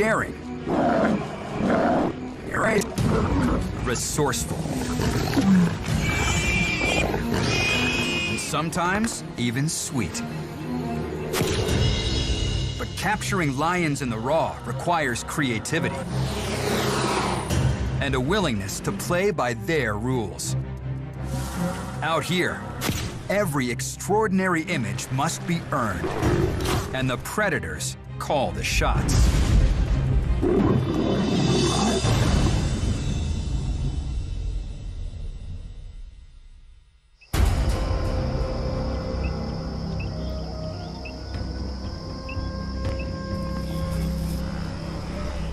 daring, resourceful, and sometimes even sweet. But capturing lions in the raw requires creativity and a willingness to play by their rules. Out here, every extraordinary image must be earned, and the predators call the shots.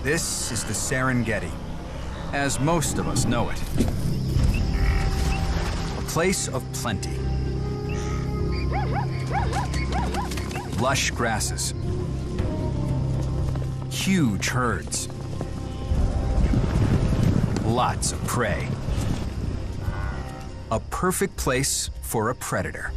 This is the Serengeti, as most of us know it. A place of plenty. Lush grasses. Huge herds. Lots of prey. A perfect place for a predator.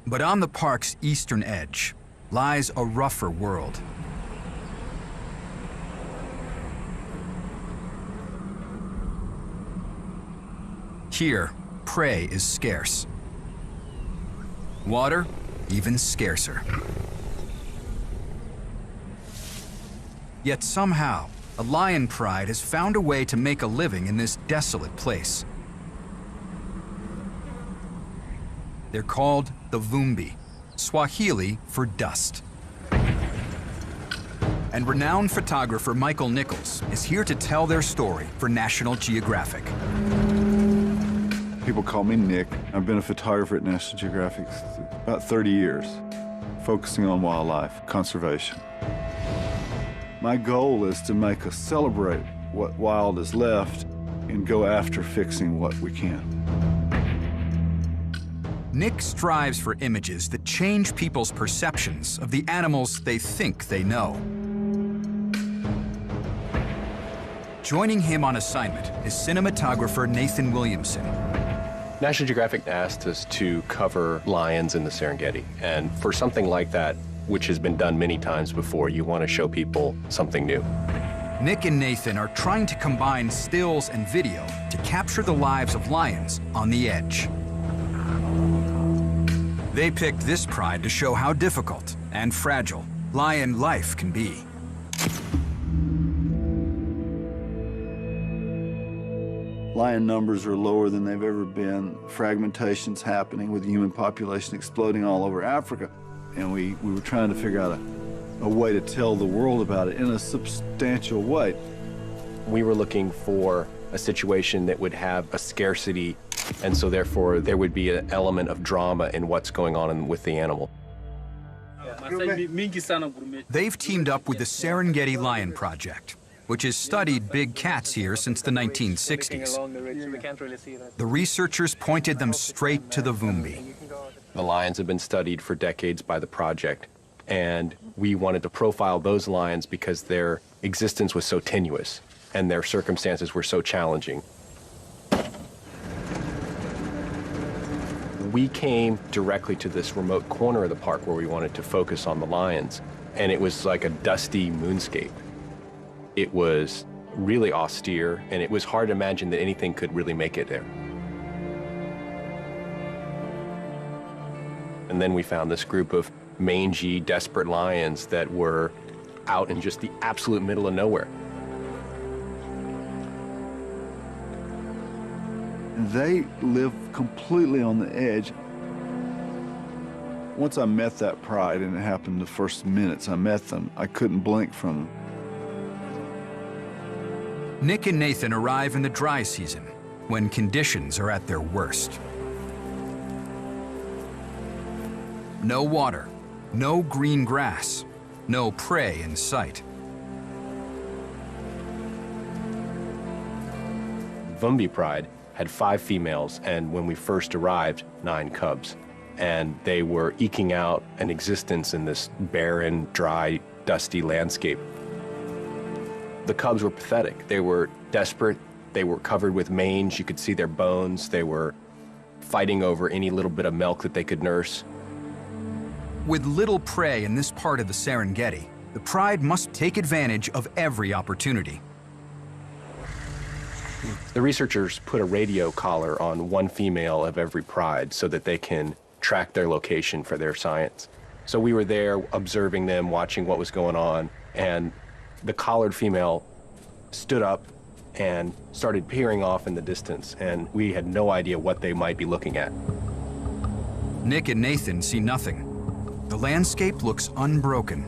But on the park's eastern edge lies a rougher world. Here, prey is scarce. Water, even scarcer. Yet somehow, a lion pride has found a way to make a living in this desolate place. They're called the Vumbi, Swahili for dust. And renowned photographer Michael Nichols is here to tell their story for National Geographic. People call me Nick. I've been a photographer at National Geographic about 30 years, focusing on wildlife conservation. My goal is to make us celebrate what wild is left and go after fixing what we can. Nick strives for images that change people's perceptions of the animals they think they know. Joining him on assignment is cinematographer Nathan Williamson. National Geographic asked us to cover lions in the Serengeti, and for something like that, which has been done many times before, you want to show people something new. Nick and Nathan are trying to combine stills and video to capture the lives of lions on the edge. They picked this pride to show how difficult and fragile lion life can be. Lion numbers are lower than they've ever been. Fragmentation's happening with the human population exploding all over Africa. And we were trying to figure out a way to tell the world about it in a substantial way. We were looking for a situation that would have a scarcity, and so therefore there would be an element of drama in what's going on with the animal. They've teamed up with the Serengeti Lion Project, which has studied big cats here since the 1960s. The researchers pointed them straight to the Vumbi. The lions have been studied for decades by the project, and we wanted to profile those lions because their existence was so tenuous and their circumstances were so challenging. We came directly to this remote corner of the park where we wanted to focus on the lions, and it was like a dusty moonscape. It was really austere, and it was hard to imagine that anything could really make it there. And then we found this group of mangy, desperate lions that were out in just the absolute middle of nowhere. They live completely on the edge. Once I met that pride, and it happened the first minutes I met them, I couldn't blink from them. Nick and Nathan arrive in the dry season, when conditions are at their worst. No water, no green grass, no prey in sight. Vumbi Pride had 5 females, and when we first arrived, 9 cubs. And they were eking out an existence in this barren, dry, dusty landscape. The cubs were pathetic. They were desperate. They were covered with mange. You could see their bones. They were fighting over any little bit of milk that they could nurse. With little prey in this part of the Serengeti, the pride must take advantage of every opportunity. The researchers put a radio collar on one female of every pride so that they can track their location for their science. So we were there observing them, watching what was going on, and the collared female stood up and started peering off in the distance, and we had no idea what they might be looking at. Nick and Nathan see nothing. The landscape looks unbroken.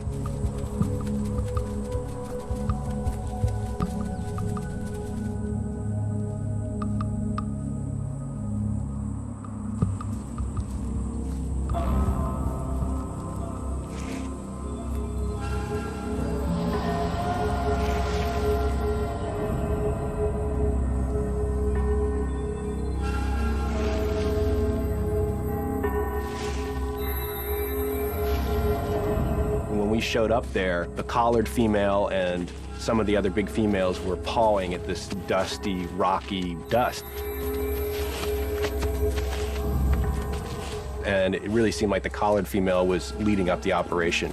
When we showed up there, the collared female and some of the other big females were pawing at this dusty, rocky dust. And it really seemed like the collared female was leading up the operation.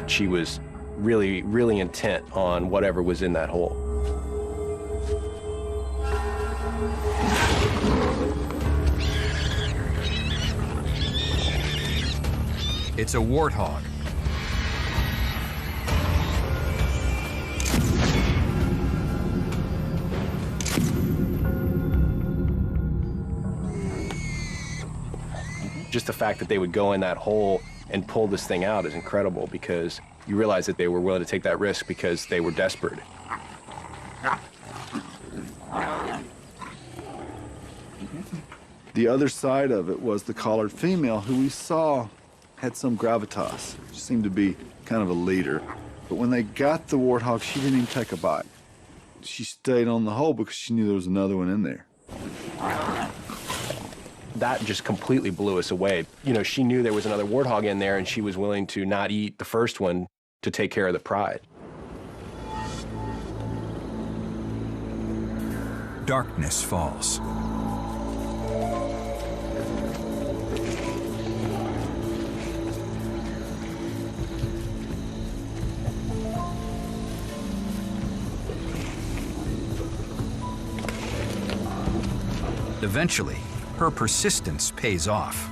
She was really, really intent on whatever was in that hole. It's a warthog. Just the fact that they would go in that hole and pull this thing out is incredible, because you realize that they were willing to take that risk because they were desperate. The other side of it was the collared female, who we saw had some gravitas. She seemed to be kind of a leader. But when they got the warthog, she didn't even take a bite. She stayed on the hole because she knew there was another one in there. That just completely blew us away. You know, she knew there was another warthog in there, and she was willing to not eat the first one to take care of the pride. Darkness falls. Eventually, her persistence pays off.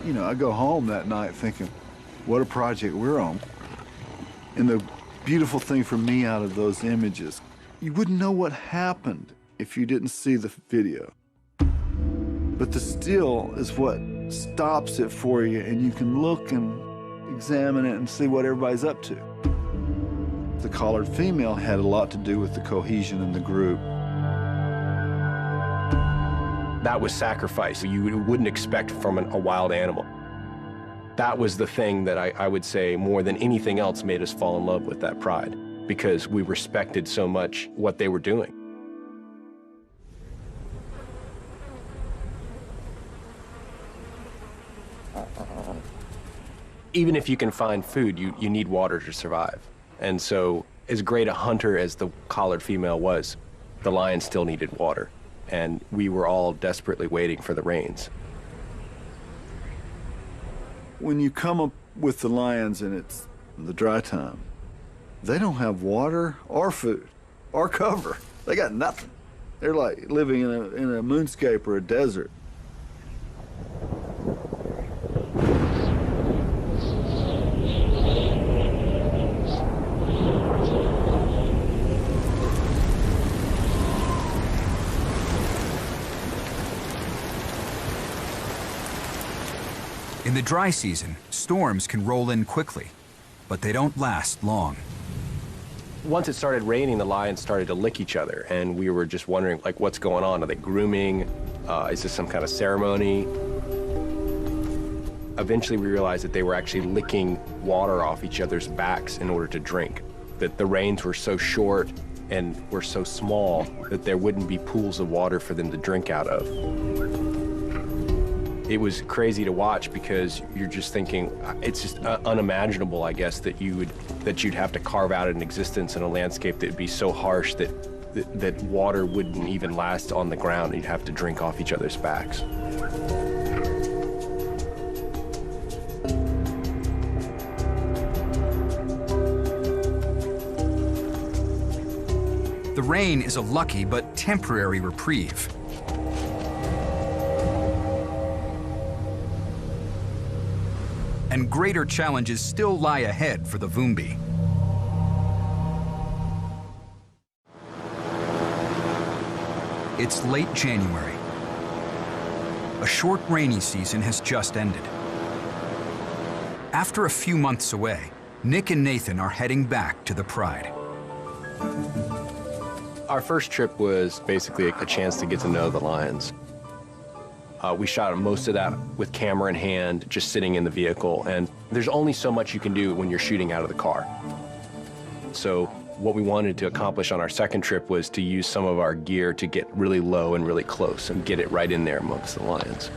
You know, I go home that night thinking, what a project we're on. And the beautiful thing for me out of those images, you wouldn't know what happened if you didn't see the video. But the still is what stops it for you, and you can look and examine it and see what everybody's up to. The collared female had a lot to do with the cohesion in the group. That was sacrifice you wouldn't expect from a wild animal. That was the thing that I would say more than anything else made us fall in love with that pride, because we respected so much what they were doing. Even if you can find food, you need water to survive. And so, as great a hunter as the collared female was, the lion still needed water. And we were all desperately waiting for the rains. When you come up with the lions and it's the dry time, they don't have water or food or cover. They got nothing. They're like living in a moonscape or a desert. In the dry season, storms can roll in quickly, but they don't last long. Once it started raining, the lions started to lick each other, and we were just wondering, like, what's going on? Are they grooming? Is this some kind of ceremony? Eventually, we realized that they were actually licking water off each other's backs in order to drink, that the rains were so short and were so small that there wouldn't be pools of water for them to drink out of. It was crazy to watch because you're just thinking, it's just unimaginable, I guess, that you'd have to carve out an existence in a landscape that would be so harsh that water wouldn't even last on the ground. You'd have to drink off each other's backs. The rain is a lucky but temporary reprieve. And greater challenges still lie ahead for the Vumbi. It's late January. A short rainy season has just ended. After a few months away, Nick and Nathan are heading back to the Pride. Our first trip was basically a chance to get to know the lions. We shot most of that with camera in hand, just sitting in the vehicle, and there's only so much you can do when you're shooting out of the car. So what we wanted to accomplish on our second trip was to use some of our gear to get really low and really close and get it right in there amongst the lions.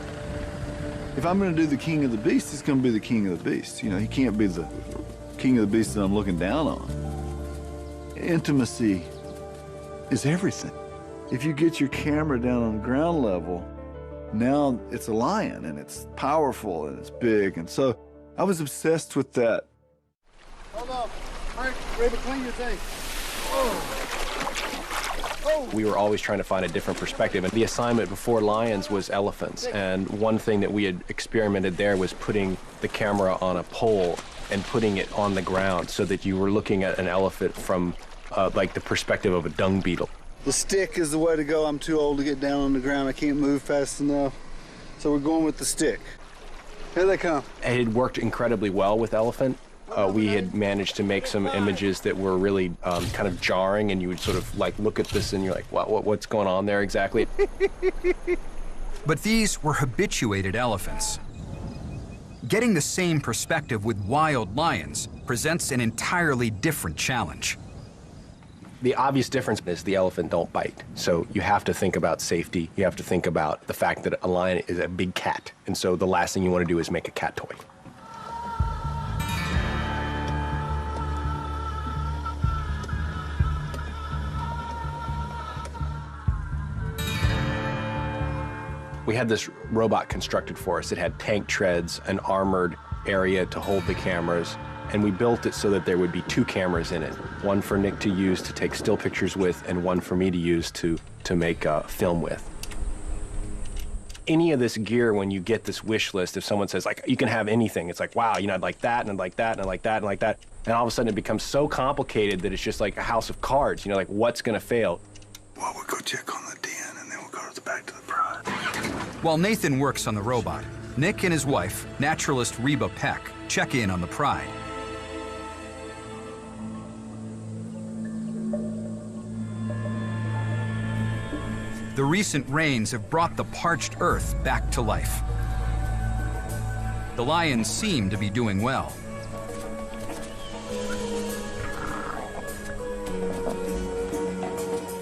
If I'm going to do the king of the beast, it's going to be the king of the beast. You know, he can't be the king of the beast that I'm looking down on. Intimacy is everything. If you get your camera down on ground level, now it's a lion and it's powerful and it's big. And so I was obsessed with that. Hold up. All right, ready to clean your thing. Oh. We were always trying to find a different perspective, and the assignment before lions was elephants. And one thing that we had experimented there was putting the camera on a pole and putting it on the ground so that you were looking at an elephant from like the perspective of a dung beetle. The stick is the way to go. I'm too old to get down on the ground. I can't move fast enough. So we're going with the stick. Here they come. It had worked incredibly well with elephant. We had managed to make some images that were really kind of jarring, and you would sort of like look at this and you're like, what's going on there exactly? But these were habituated elephants. Getting the same perspective with wild lions presents an entirely different challenge. The obvious difference is the elephant don't bite. So you have to think about safety. You have to think about the fact that a lion is a big cat. And so the last thing you want to do is make a cat toy. We had this robot constructed for us. It had tank treads, an armored area to hold the cameras, and we built it so that there would be two cameras in it. One for Nick to use to take still pictures with, and one for me to use to make film with. Any of this gear, when you get this wish list, if someone says, like, you can have anything, it's like, wow, you know, I'd like that, and I'd like that, and I'd like that, and I'd like that. And all of a sudden it becomes so complicated that it's just like a house of cards, you know, like, what's gonna fail? Well, we'll go check on the den, and then we'll go back to the Pride. While Nathan works on the robot, Nick and his wife, naturalist Reba Peck, check in on the Pride. The recent rains have brought the parched earth back to life. The lions seem to be doing well.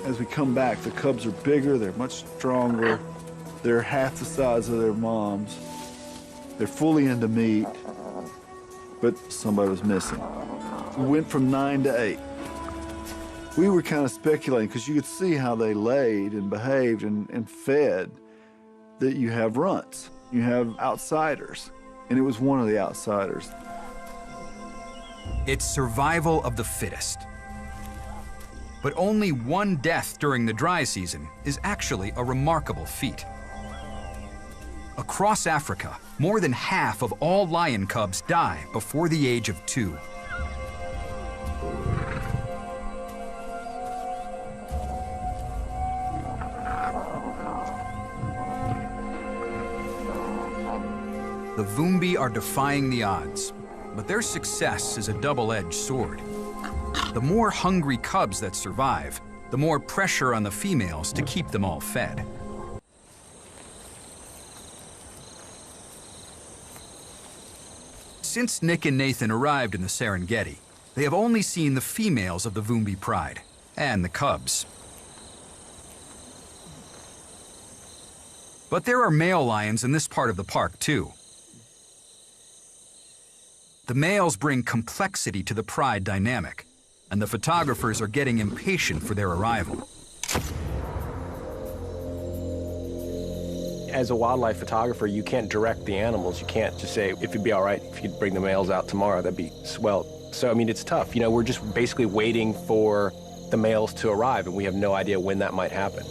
As we come back, the cubs are bigger, they're much stronger, they're half the size of their moms, they're fully into meat, but somebody was missing. We went from 9 to 8. We were kind of speculating, because you could see how they laid and behaved and fed, that you have runts, you have outsiders, and it was one of the outsiders. It's survival of the fittest. But only one death during the dry season is actually a remarkable feat. Across Africa, more than half of all lion cubs die before the age of 2. The Vumbi are defying the odds, but their success is a double-edged sword. the more hungry cubs that survive, the more pressure on the females to keep them all fed. Since Nick and Nathan arrived in the Serengeti, they have only seen the females of the Vumbi pride and the cubs. But there are male lions in this part of the park too. The males bring complexity to the pride dynamic, and the photographers are getting impatient for their arrival. As a wildlife photographer, you can't direct the animals. You can't just say, if it'd be all right if you'd bring the males out tomorrow, that'd be swell. So, I mean, it's tough. You know, we're just basically waiting for the males to arrive, and we have no idea when that might happen.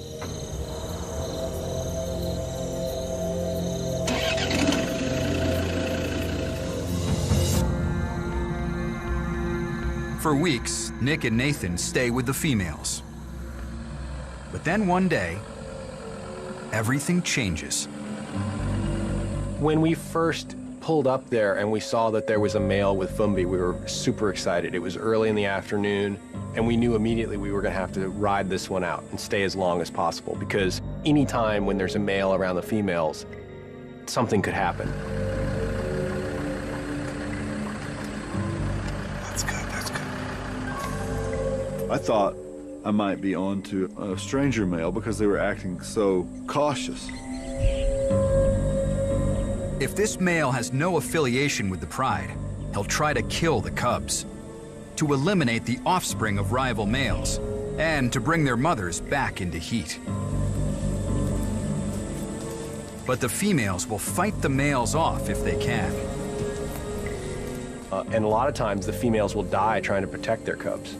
For weeks, Nick and Nathan stay with the females. But then one day, everything changes. When we first pulled up there and we saw that there was a male with Vumbi, we were super excited. It was early in the afternoon, and we knew immediately we were going to have to ride this one out and stay as long as possible, because anytime when there's a male around the females, something could happen. I thought I might be on to a stranger male because they were acting so cautious. If this male has no affiliation with the pride, he'll try to kill the cubs, to eliminate the offspring of rival males, and to bring their mothers back into heat. But the females will fight the males off if they can. And a lot of times the females will die trying to protect their cubs.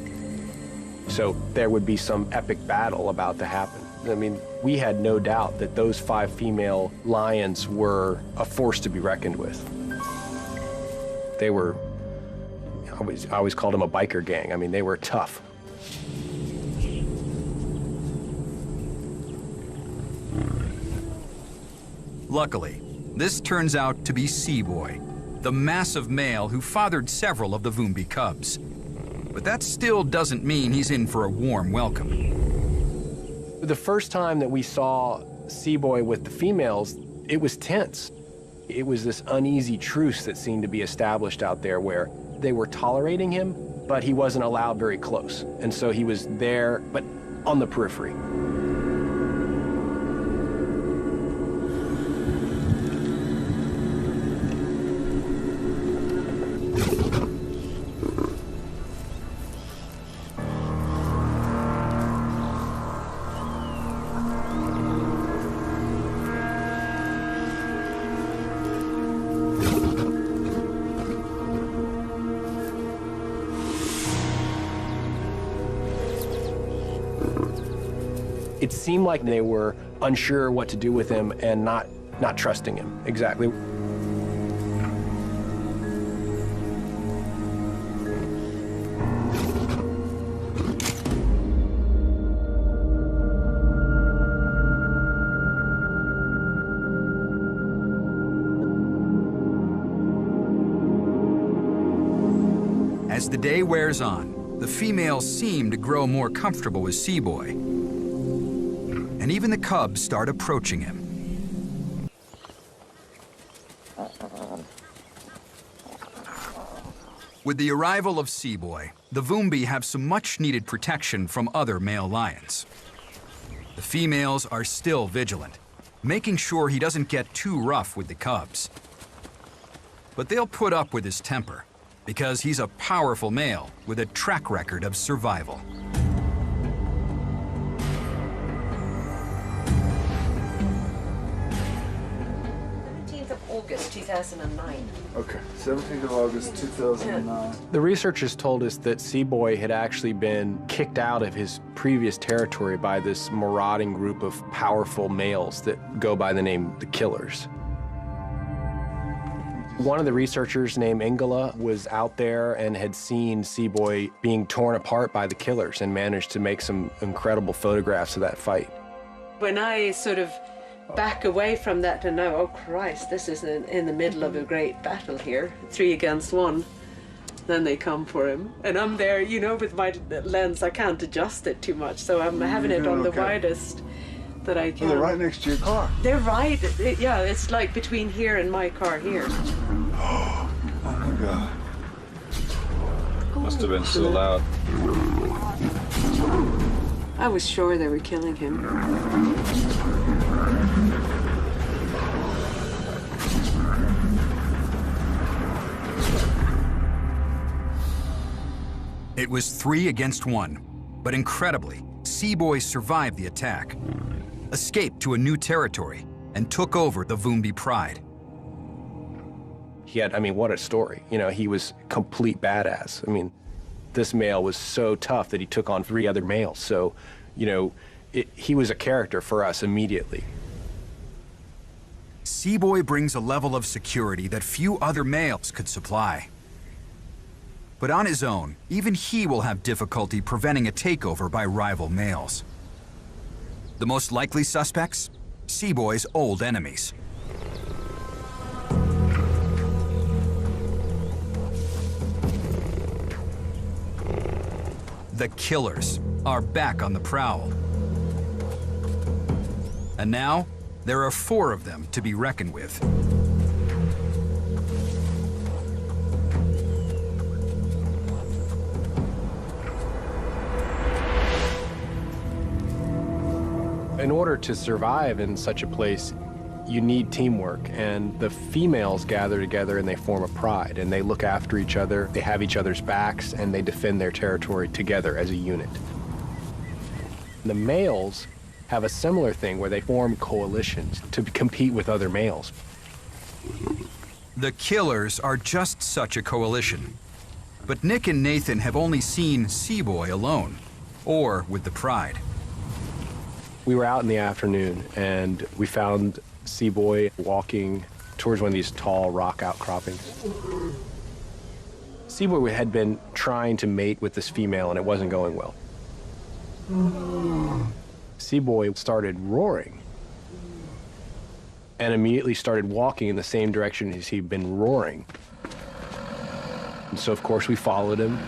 So there would be some epic battle about to happen. I mean, we had no doubt that those 5 female lions were a force to be reckoned with. They were, I always called them a biker gang. I mean, they were tough. Luckily, this turns out to be Seaboy, the massive male who fathered several of the Vumbi cubs. But that still doesn't mean he's in for a warm welcome. The first time that we saw Seaboy with the females, it was tense. It was this uneasy truce that seemed to be established out there where they were tolerating him, but he wasn't allowed very close. And so he was there, but on the periphery. It seemed like they were unsure what to do with him and not trusting him. Exactly. As the day wears on, the females seem to grow more comfortable with Seaboy. And even the cubs start approaching him. With the arrival of Seaboy, the Vumbi have some much-needed protection from other male lions. The females are still vigilant, making sure he doesn't get too rough with the cubs. But they'll put up with his temper, because he's a powerful male with a track record of survival. 17th of August, 2009. Okay, 17th of August, 2009. The researchers told us that Seaboy had actually been kicked out of his previous territory by this marauding group of powerful males that go by the name the Killers. One of the researchers named Ingela was out there and had seen Seaboy being torn apart by the Killers and managed to make some incredible photographs of that fight. When I sort of back away from that and know, oh Christ, this is in the middle of a great battle here, 3 against 1. then they come for him. And I'm there, you know, with my lens, I can't adjust it too much, so I'm having it on the widest that I can. They're right next to your car. They're right, yeah, it's like between here and my car here. Oh my God. Must have been so loud. I was sure they were killing him. It was 3 against 1, but incredibly, Seaboy survived the attack, escaped to a new territory, and took over the Vumbi Pride. He had, I mean, what a story. You know, he was complete badass. I mean, this male was so tough that he took on 3 other males. So, you know, he was a character for us immediately. Seaboy brings a level of security that few other males could supply. But on his own, even he will have difficulty preventing a takeover by rival males. The most likely suspects? Seaboy's old enemies. The killers are back on the prowl. And now, there are 4 of them to be reckoned with. In order to survive in such a place, you need teamwork, and the females gather together and they form a pride, and they look after each other, they have each other's backs, and they defend their territory together as a unit. The males have a similar thing where they form coalitions to compete with other males. The killers are just such a coalition. But Nick and Nathan have only seen Seaboy alone, or with the Pride. We were out in the afternoon, and we found Seaboy walking towards one of these tall rock outcroppings. Seaboy had been trying to mate with this female, and it wasn't going well. Seaboy started roaring and immediately started walking in the same direction as he'd been roaring. And so, of course, we followed him.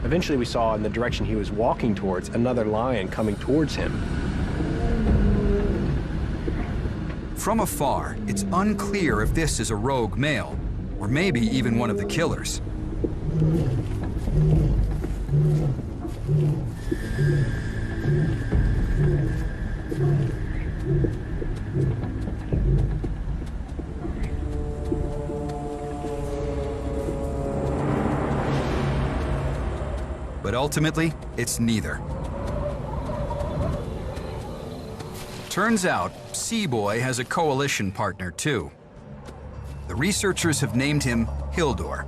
Eventually we saw in the direction he was walking towards another lion coming towards him. From afar, it's unclear if this is a rogue male, or maybe even one of the killers. But ultimately, it's neither. Turns out, Seaboy has a coalition partner too. The researchers have named him Hildur.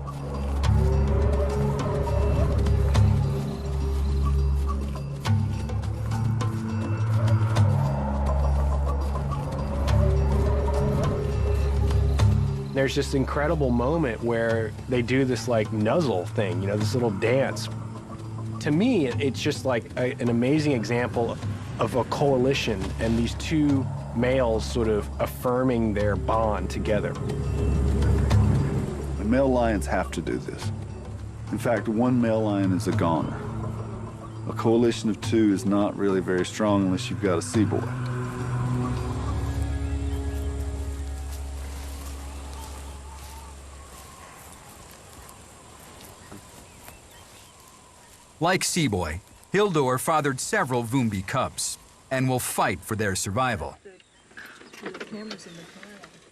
There's this incredible moment where they do this like nuzzle thing, you know, this little dance. To me, it's just like an amazing example of a coalition and these 2 males sort of affirming their bond together. The male lions have to do this. In fact, 1 male lion is a goner. A coalition of 2 is not really very strong unless you've got a Seaboy. Like Seaboy, Hildur fathered several Vumbi cubs and will fight for their survival.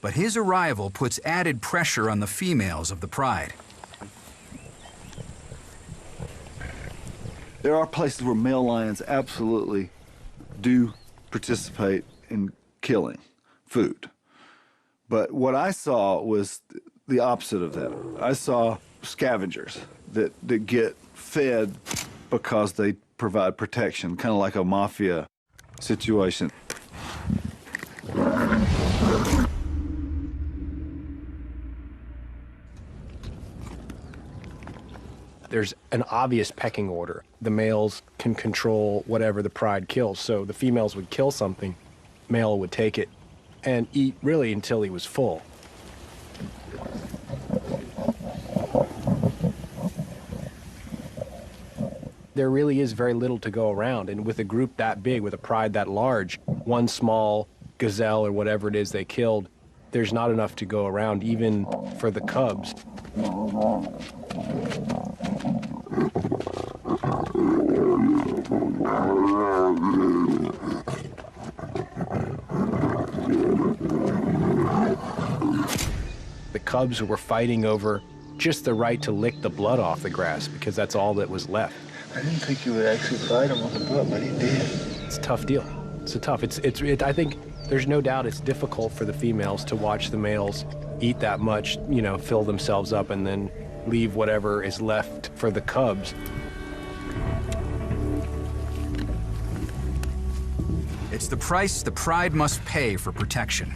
But his arrival puts added pressure on the females of the Pride. There are places where male lions absolutely do participate in killing food. But what I saw was the opposite of that. I saw scavengers that get fed because they provide protection, kind of like a mafia situation. There's an obvious pecking order. The males can control whatever the pride kills, so the females would kill something, male would take it and eat really until he was full. There really is very little to go around, and with a group that big, with a pride that large, one small gazelle or whatever it is they killed, there's not enough to go around, even for the cubs. The cubs were fighting over just the right to lick the blood off the grass because that's all that was left. I didn't think you would actually fight him on the butt, but he did. It's a tough deal. I think there's no doubt it's difficult for the females to watch the males eat that much, you know, fill themselves up and then leave whatever is left for the cubs. It's the price the pride must pay for protection.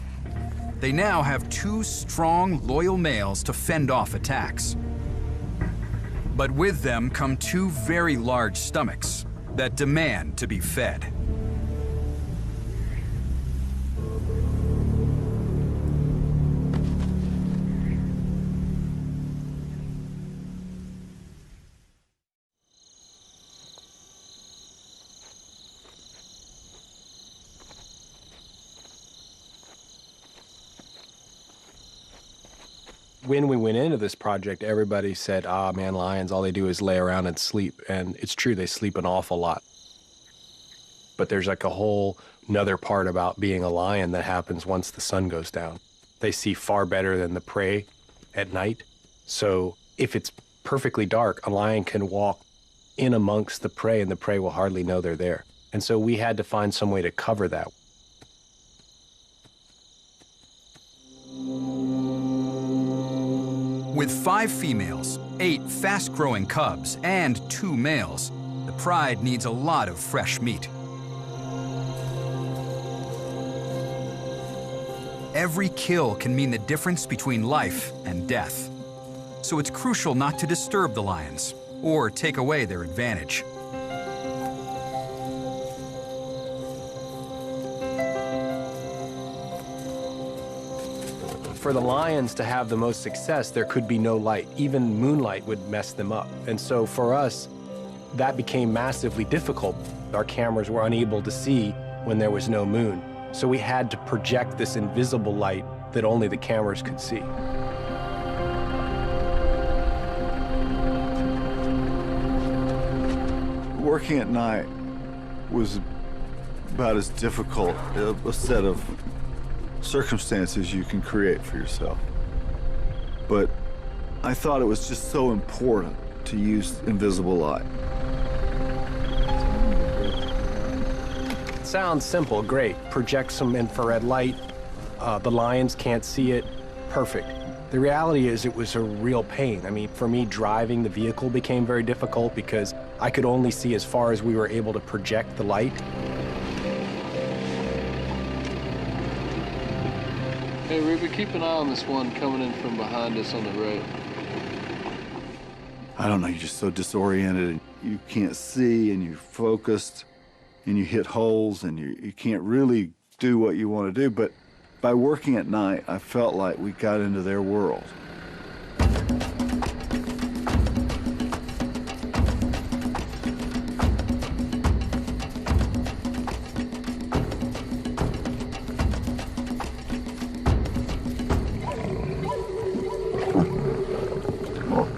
They now have 2 strong, loyal males to fend off attacks. But with them come 2 very large stomachs that demand to be fed. When we went into this project, everybody said, ah, man, lions, all they do is lay around and sleep. And it's true, they sleep an awful lot. But there's like a whole another part about being a lion that happens once the sun goes down. They see far better than the prey at night. So if it's perfectly dark, a lion can walk in amongst the prey and the prey will hardly know they're there. And so we had to find some way to cover that. With 5 females, 8 fast-growing cubs, and 2 males, the pride needs a lot of fresh meat. Every kill can mean the difference between life and death. So it's crucial not to disturb the lions or take away their advantage. For the lions to have the most success, there could be no light. Even moonlight would mess them up. And so for us, that became massively difficult. Our cameras were unable to see when there was no moon. So we had to project this invisible light that only the cameras could see. Working at night was about as difficult a set of circumstances you can create for yourself. But I thought it was just so important to use invisible light. It sounds simple, great. Project some infrared light. The lions can't see it. Perfect. The reality is it was a real pain. I mean, for me, driving the vehicle became very difficult because I could only see as far as we were able to project the light. Hey, Ruby, keep an eye on this one coming in from behind us on the road. I don't know, you're just so disoriented and you can't see and you're focused and you hit holes and you can't really do what you want to do. But by working at night, I felt like we got into their world.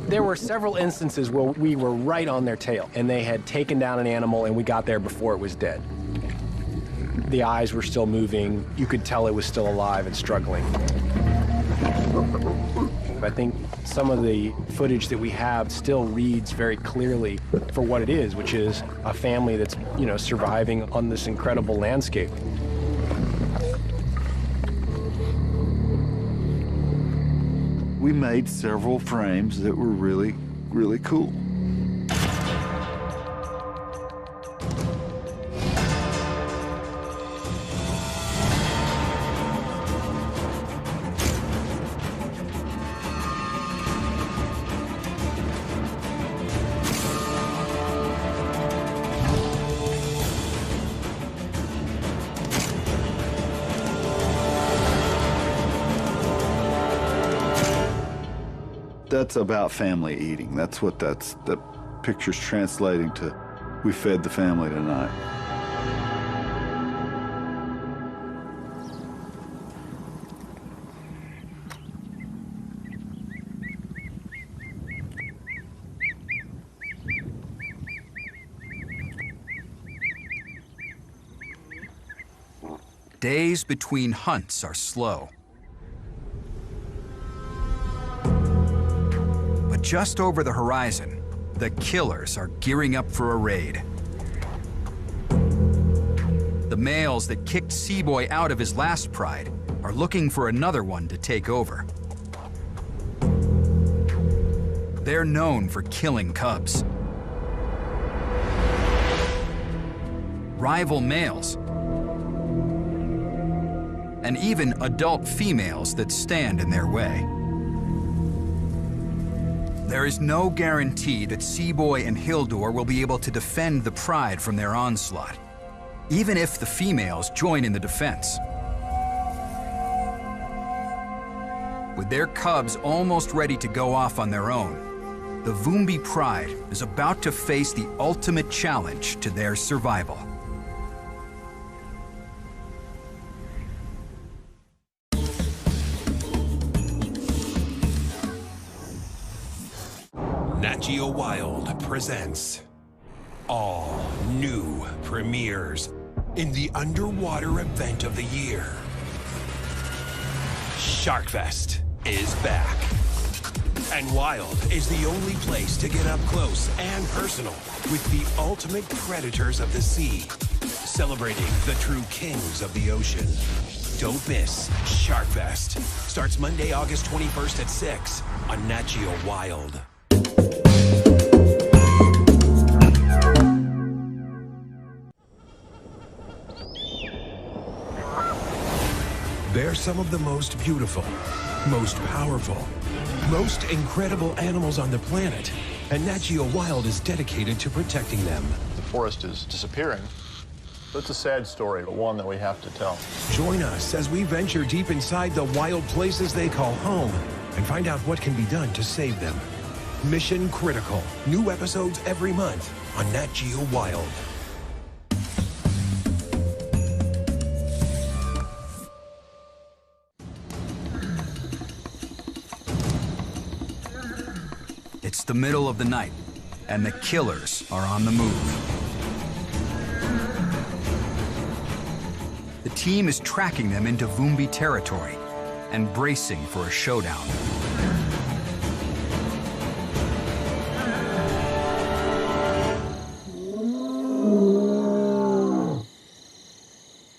There were several instances where we were right on their tail and they had taken down an animal and we got there before it was dead. The eyes were still moving. You could tell it was still alive and struggling. I think some of the footage that we have still reads very clearly for what it is, which is a family that's, you know, surviving on this incredible landscape. We made several frames that were really, really cool. that's about family eating. That's what that picture's translating to. We fed the family tonight. Days between hunts are slow. But just over the horizon, the killers are gearing up for a raid. The males that kicked Seaboy out of his last pride are looking for another one to take over. They're known for killing cubs. Rival males, and even adult females that stand in their way. There is no guarantee that Seaboy and Hildur will be able to defend the pride from their onslaught, even if the females join in the defense. With their cubs almost ready to go off on their own, the Vumbi pride is about to face the ultimate challenge to their survival. Nat Geo Wild presents all new premieres in the underwater event of the year. SharkFest is back. And Wild is the only place to get up close and personal with the ultimate predators of the sea, celebrating the true kings of the ocean. Don't miss SharkFest. Starts Monday, August 21st at 6 on Nat Geo Wild. They're some of the most beautiful, most powerful, most incredible animals on the planet, and Nat Geo Wild is dedicated to protecting them. The forest is disappearing. It's a sad story, but one that we have to tell. Join us as we venture deep inside the wild places they call home and find out what can be done to save them. Mission Critical. New episodes every month on Nat Geo Wild. It's the middle of the night, and the killers are on the move. The team is tracking them into Vumbi territory and bracing for a showdown.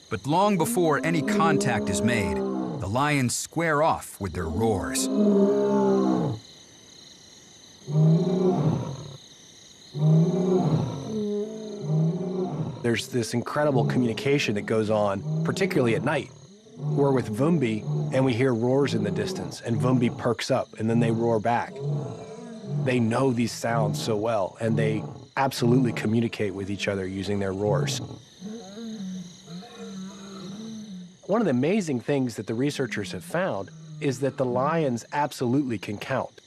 But long before any contact is made, the lions square off with their roars. There's this incredible communication that goes on, particularly at night. We're with Vumbi, and we hear roars in the distance, and Vumbi perks up, and then they roar back. They know these sounds so well, and they absolutely communicate with each other using their roars. One of the amazing things that the researchers have found is that the lions absolutely can count.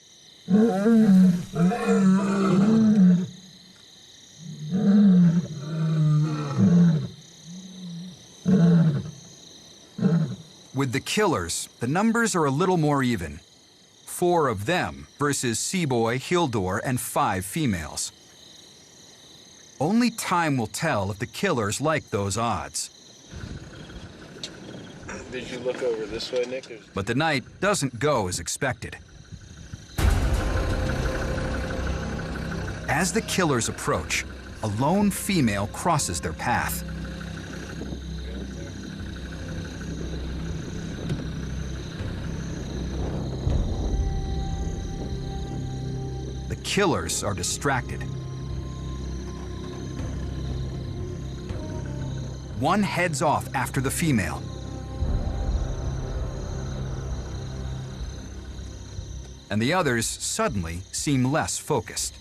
With the killers, the numbers are a little more even. 4 of them versus Seaboy, Hildur, and 5 females. Only time will tell if the killers like those odds. Did you look over this way, Nick? But the night doesn't go as expected. As the killers approach, a lone female crosses their path. The killers are distracted. One heads off after the female. And the others suddenly seem less focused.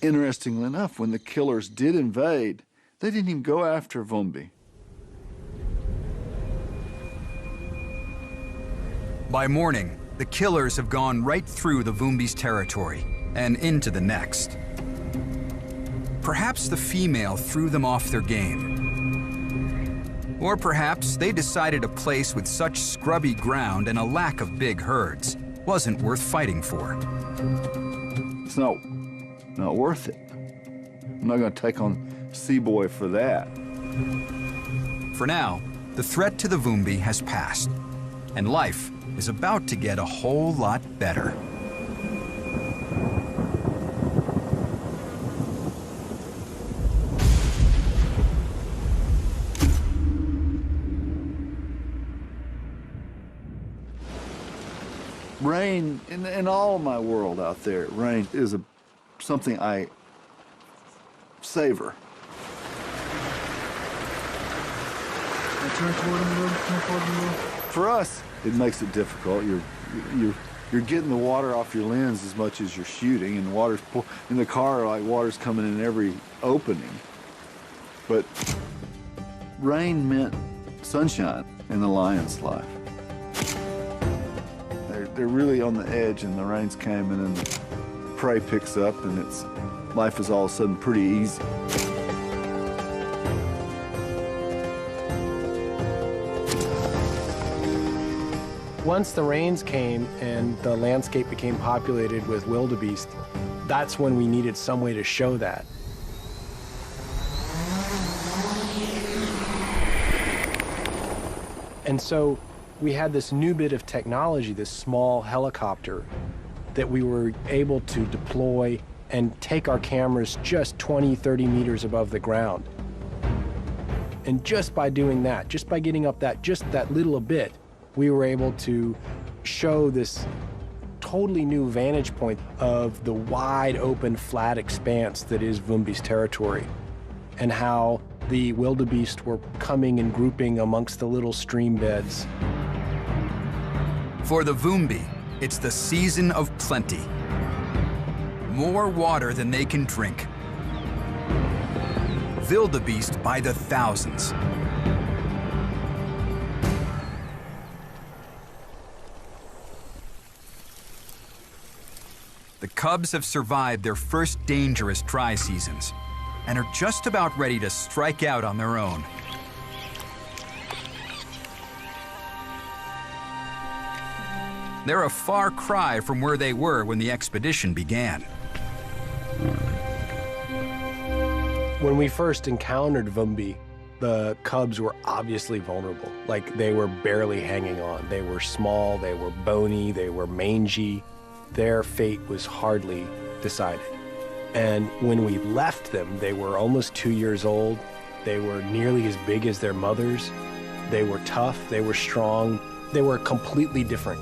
Interestingly enough, when the killers did invade, they didn't even go after Vumbi. By morning, the killers have gone right through the Vumbi's territory and into the next. Perhaps the female threw them off their game. Or perhaps they decided a place with such scrubby ground and a lack of big herds wasn't worth fighting for. It's not worth it. I'm not going to take on Seaboy for that. For now, the threat to the Vumbi has passed, and life is about to get a whole lot better. Rain, in all my world out there, rain is something I savor. For us, it makes it difficult. You're getting the water off your lens as much as you're shooting, and water's in the car, like water's coming in every opening. But rain meant sunshine in the lion's life. They're really on the edge, and the rains came, and then the prey picks up, and life is all of a sudden pretty easy. Once the rains came and the landscape became populated with wildebeest, that's when we needed some way to show that. And so we had this new bit of technology, this small helicopter, that we were able to deploy and take our cameras just 20, 30 meters above the ground. And just by doing that, just by getting up just that little bit, we were able to show this totally new vantage point of the wide open flat expanse that is Vumbi's territory, and how the wildebeest were coming and grouping amongst the little stream beds. For the Vumbi, it's the season of plenty. More water than they can drink. Wildebeest by the thousands. The cubs have survived their first dangerous dry seasons and are just about ready to strike out on their own. They're a far cry from where they were when the expedition began. When we first encountered Vumbi, the cubs were obviously vulnerable. Like, they were barely hanging on. They were small, they were bony, they were mangy. Their fate was hardly decided. And when we left them, they were almost 2 years old. They were nearly as big as their mothers. They were tough, they were strong. They were completely different.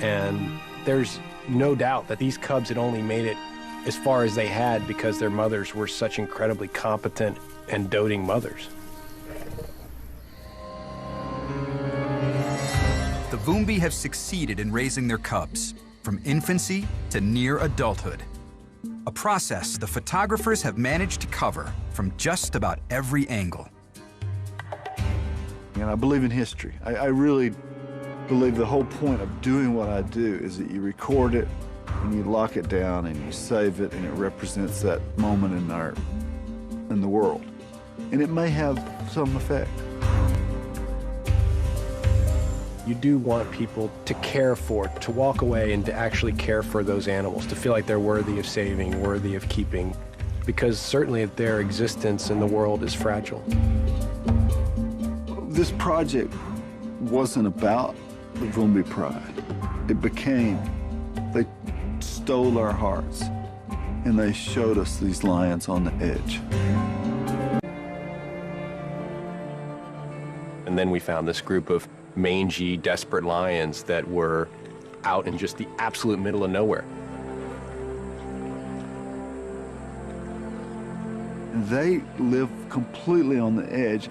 And there's no doubt that these cubs had only made it as far as they had because their mothers were such incredibly competent and doting mothers. The Vumbi have succeeded in raising their cubs, from infancy to near adulthood. A process the photographers have managed to cover from just about every angle. And I believe in history. I really believe the whole point of doing what I do is that you record it and you lock it down and you save it, and it represents that moment in the world. And it may have some effect. You do want people to care for, to walk away and to actually care for those animals, to feel like they're worthy of saving, worthy of keeping, because certainly their existence in the world is fragile. This project wasn't about the Vumbi pride. It became, they stole our hearts, and they showed us these lions on the edge. And then we found this group of mangy, desperate lions that were out in just the absolute middle of nowhere. They live completely on the edge.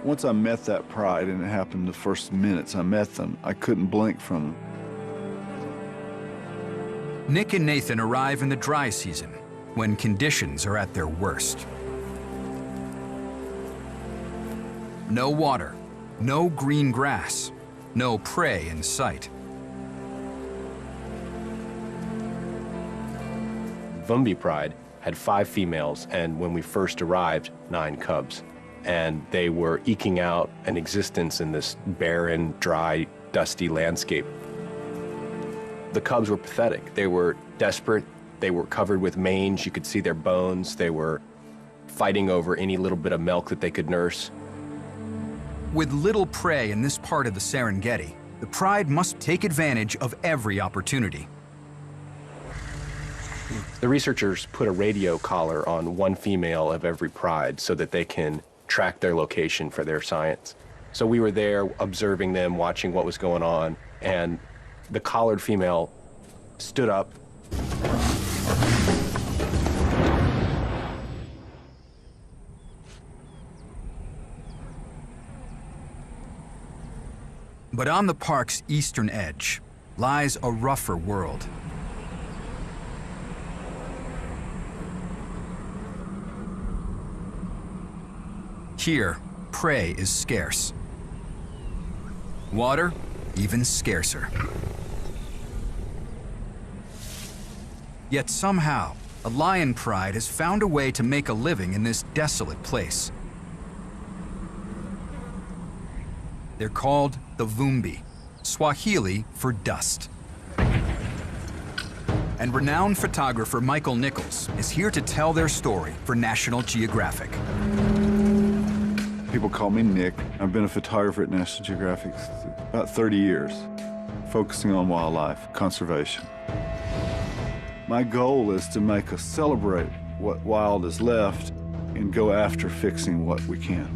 Once I met that pride, and it happened the first minutes I met them, I couldn't blink from them. Nick and Nathan arrive in the dry season, when conditions are at their worst. No water, No green grass, no prey in sight. Vumbi Pride had 5 females, and when we first arrived, 9 cubs. And they were eking out an existence in this barren, dry, dusty landscape. The cubs were pathetic. They were desperate. They were covered with mange. You could see their bones. They were fighting over any little bit of milk that they could nurse. With little prey in this part of the Serengeti, the pride must take advantage of every opportunity. The researchers put a radio collar on one female of every pride so that they can track their location for their science. So we were there observing them, watching what was going on, and the collared female stood up. But on the park's eastern edge lies a rougher world. Here, prey is scarce. Water, even scarcer. Yet somehow, a lion pride has found a way to make a living in this desolate place. They're called the Vumbi, Swahili for dust. And renowned photographer Michael Nichols is here to tell their story for National Geographic. People call me Nick. I've been a photographer at National Geographic about 30 years, focusing on wildlife conservation. My goal is to make us celebrate what wild is left and go after fixing what we can.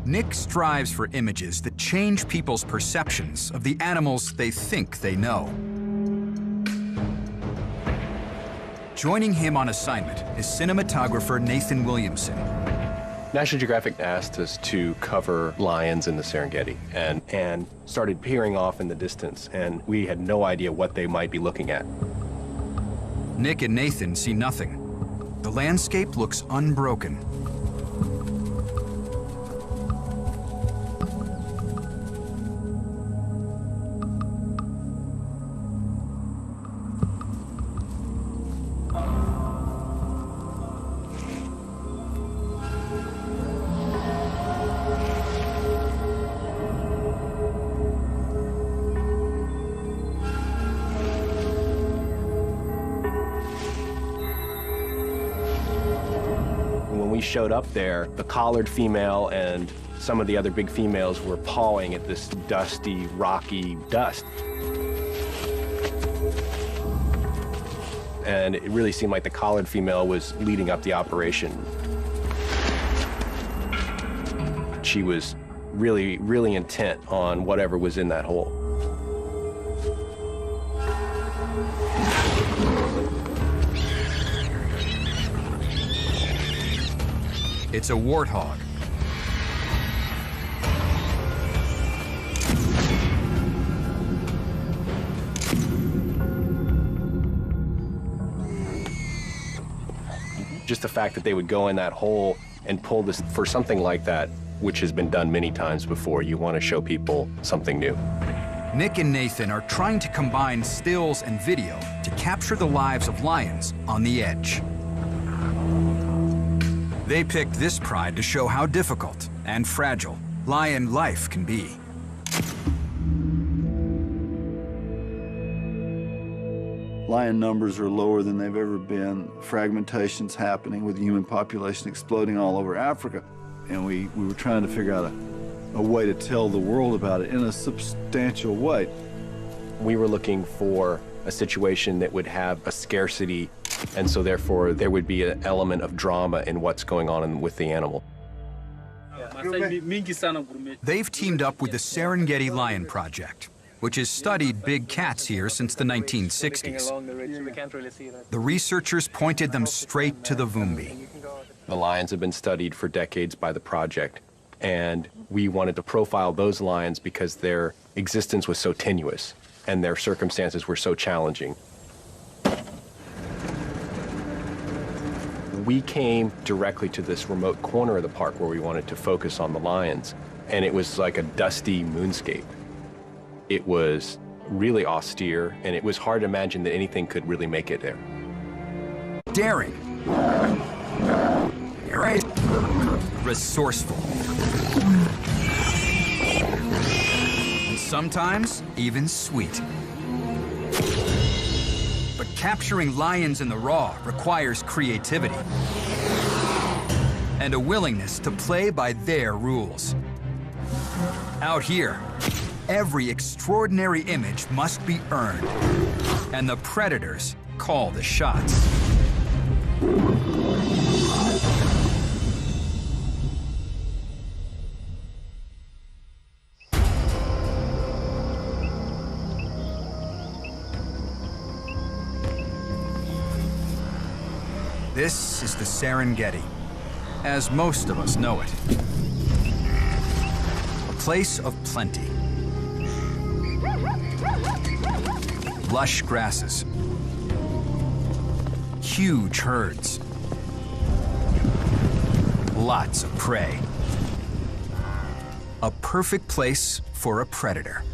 Nick strives for images that change people's perceptions of the animals they think they know. Joining him on assignment is cinematographer Nathan Williamson. National Geographic asked us to cover lions in the Serengeti and started peering off in the distance, and we had no idea what they might be looking at. Nick and Nathan see nothing. The landscape looks unbroken. When we showed up there, the collared female and some of the other big females were pawing at this dusty, rocky dust. And it really seemed like the collared female was leading up the operation. She was really, really intent on whatever was in that hole. It's a warthog. Just the fact that they would go in that hole and pull this for something like that, which has been done many times before, you want to show people something new. Nick and Nathan are trying to combine stills and video to capture the lives of lions on the edge. They picked this pride to show how difficult and fragile lion life can be. Lion numbers are lower than they've ever been. Fragmentation's happening with the human population exploding all over Africa. And we were trying to figure out a way to tell the world about it in a substantial way. We were looking for a situation that would have a scarcity, and so therefore there would be an element of drama in what's going on with the animal. They've teamed up with the Serengeti Lion Project, which has studied big cats here since the 1960s. The researchers pointed them straight to the Vumbi. The lions have been studied for decades by the project, and we wanted to profile those lions because their existence was so tenuous and their circumstances were so challenging. We came directly to this remote corner of the park where we wanted to focus on the lions, and it was like a dusty moonscape. It was really austere, and it was hard to imagine that anything could really make it there. Daring. Right. Resourceful. And sometimes even sweet. But capturing lions in the raw requires creativity and a willingness to play by their rules. Out here, every extraordinary image must be earned, and the predators call the shots. This is the Serengeti, as most of us know it. A place of plenty. Lush grasses. Huge herds. Lots of prey. A perfect place for a predator.